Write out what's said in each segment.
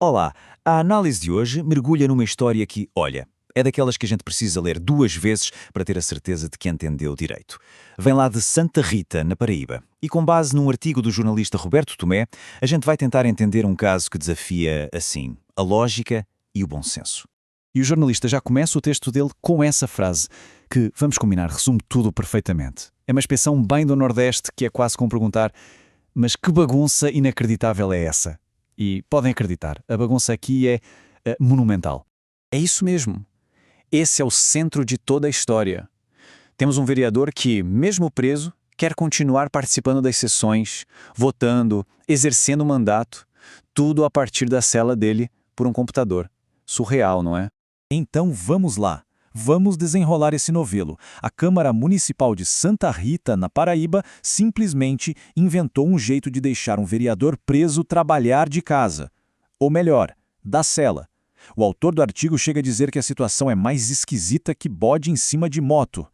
Olá, a análise de hoje mergulha numa história que, olha, é daquelas que a gente precisa ler duas vezes para ter a certeza de que entendeu direito. Vem lá de Santa Rita, na Paraíba, e com base num artigo do jornalista Roberto Tomé, a gente vai tentar entender um caso que desafia, assim, a lógica e o bom senso. E o jornalista já começa o texto dele com essa frase, que, vamos combinar, resume tudo perfeitamente. É uma expressão bem do Nordeste que é quase como perguntar: mas que bagunça inacreditável é essa? E podem acreditar, a bagunça aqui é monumental. É isso mesmo. Esse é o centro de toda a história. Temos um vereador que, mesmo preso, quer continuar participando das sessões, votando, exercendo o mandato, tudo a partir da cela dele por um computador. Surreal, não é? Então vamos lá. Vamos desenrolar esse novelo. A Câmara Municipal de Santa Rita, na Paraíba, simplesmente inventou um jeito de deixar um vereador preso trabalhar de casa. Ou melhor, da cela. O autor do artigo chega a dizer que a situação é mais esquisita que bode em cima de moto.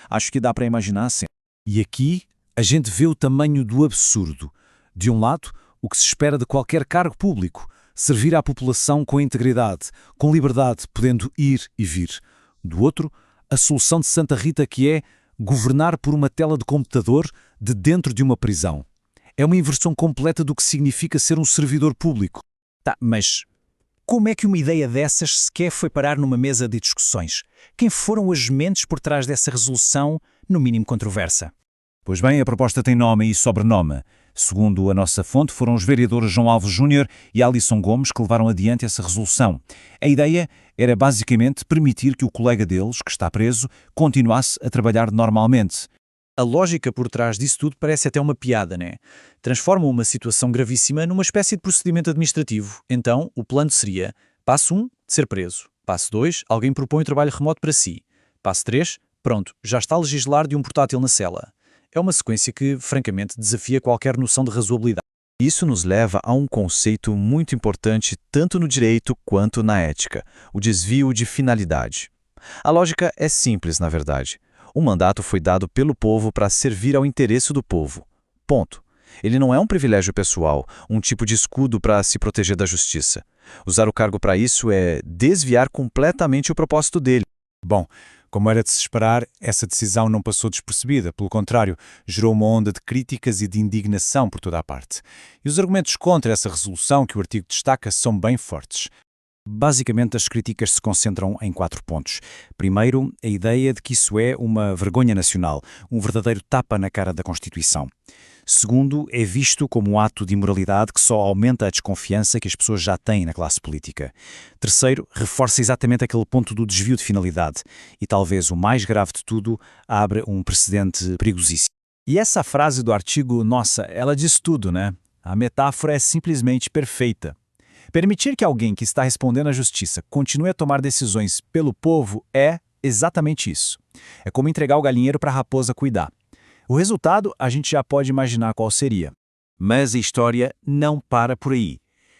Acho que dá para imaginar assim. E aqui a gente vê o tamanho do absurdo. De um lado, o que se espera de qualquer cargo público: servir à população com integridade, com liberdade, podendo ir e vir. Do outro, a solução de Santa Rita, que é governar por uma tela de computador de dentro de uma prisão. É uma inversão completa do que significa ser um servidor público. Tá, mas como é que uma ideia dessas sequer foi parar numa mesa de discussões? Quem foram as mentes por trás dessa resolução, no mínimo controversa? Pois bem, a proposta tem nome e sobrenome. Segundo a nossa fonte, foram os vereadores João Alves Júnior e Alisson Gomes que levaram adiante essa resolução. A ideia era basicamente permitir que o colega deles, que está preso, continuasse a trabalhar normalmente. A lógica por trás disso tudo parece até uma piada, né? Transformam uma situação gravíssima numa espécie de procedimento administrativo. Então, o plano seria: passo 1, ser preso. Passo 2, alguém propõe o trabalho remoto para si. Passo 3, pronto, já está a legislar de um portátil na cela. É uma sequência que, francamente, desafia qualquer noção de razoabilidade. Isso nos leva a um conceito muito importante tanto no direito quanto na ética: o desvio de finalidade. A lógica é simples, na verdade. O mandato foi dado pelo povo para servir ao interesse do povo. Ponto. Ele não é um privilégio pessoal, um tipo de escudo para se proteger da justiça. Usar o cargo para isso é desviar completamente o propósito dele. Bom, como era de se esperar, essa decisão não passou despercebida. Pelo contrário, gerou uma onda de críticas e de indignação por toda a parte. E os argumentos contra essa resolução que o artigo destaca são bem fortes. Basicamente, as críticas se concentram em 4 pontos. Primeiro, a ideia de que isso é uma vergonha nacional, um verdadeiro tapa na cara da Constituição. Segundo, é visto como um ato de imoralidade que só aumenta a desconfiança que as pessoas já têm na classe política. Terceiro, reforça exatamente aquele ponto do desvio de finalidade. E talvez o mais grave de tudo, abre um precedente perigosíssimo. E essa frase do artigo, nossa, ela diz tudo, né? A metáfora é simplesmente perfeita. Permitir que alguém que está respondendo à justiça continue a tomar decisões pelo povo é exatamente isso. É como entregar o galinheiro para a raposa cuidar. O resultado a gente já pode imaginar qual seria. Mas a história não para por aí.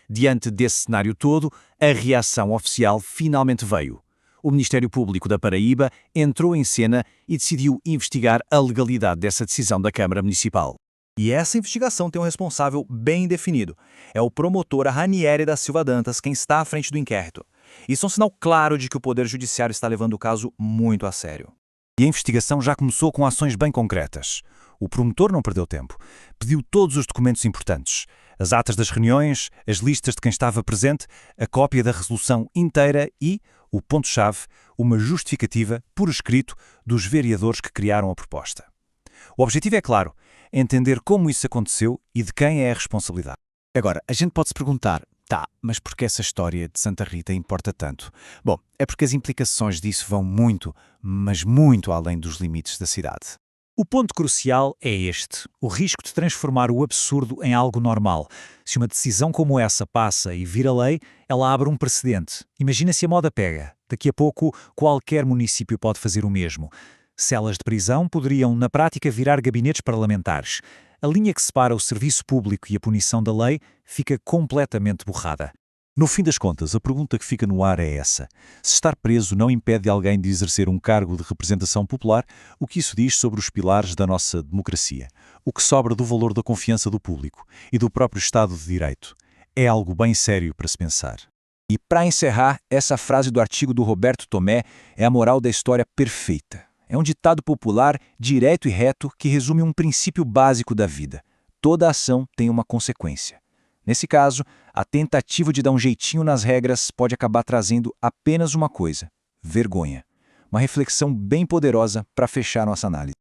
Diante desse cenário todo, a reação oficial finalmente veio. O Ministério Público da Paraíba entrou em cena e decidiu investigar a legalidade dessa decisão da Câmara Municipal. E essa investigação tem um responsável bem definido. É o promotor Ranieri da Silva Dantas quem está à frente do inquérito. Isso é um sinal claro de que o Poder Judiciário está levando o caso muito a sério. E a investigação já começou com ações bem concretas. O promotor não perdeu tempo. Pediu todos os documentos importantes: as atas das reuniões, as listas de quem estava presente, a cópia da resolução inteira e, o ponto-chave, uma justificativa, por escrito, dos vereadores que criaram a proposta. O objetivo é claro: entender como isso aconteceu e de quem é a responsabilidade. Agora, a gente pode se perguntar: tá, mas por que essa história de Santa Rita importa tanto? Bom, é porque as implicações disso vão muito, mas muito além dos limites da cidade. O ponto crucial é este: o risco de transformar o absurdo em algo normal. Se uma decisão como essa passa e vira lei, ela abre um precedente. Imagina se a moda pega. Daqui a pouco, qualquer município pode fazer o mesmo. Celas de prisão poderiam, na prática, virar gabinetes parlamentares. A linha que separa o serviço público e a punição da lei fica completamente borrada. No fim das contas, a pergunta que fica no ar é essa: se estar preso não impede alguém de exercer um cargo de representação popular, o que isso diz sobre os pilares da nossa democracia? O que sobra do valor da confiança do público e do próprio Estado de Direito? é algo bem sério para se pensar. E para encerrar, essa frase do artigo do Roberto Tomé é a moral da história perfeita. É um ditado popular, direto e reto, que resume um princípio básico da vida. Toda ação tem uma consequência. Nesse caso, a tentativa de dar um jeitinho nas regras pode acabar trazendo apenas uma coisa: vergonha. Uma reflexão bem poderosa para fechar nossa análise.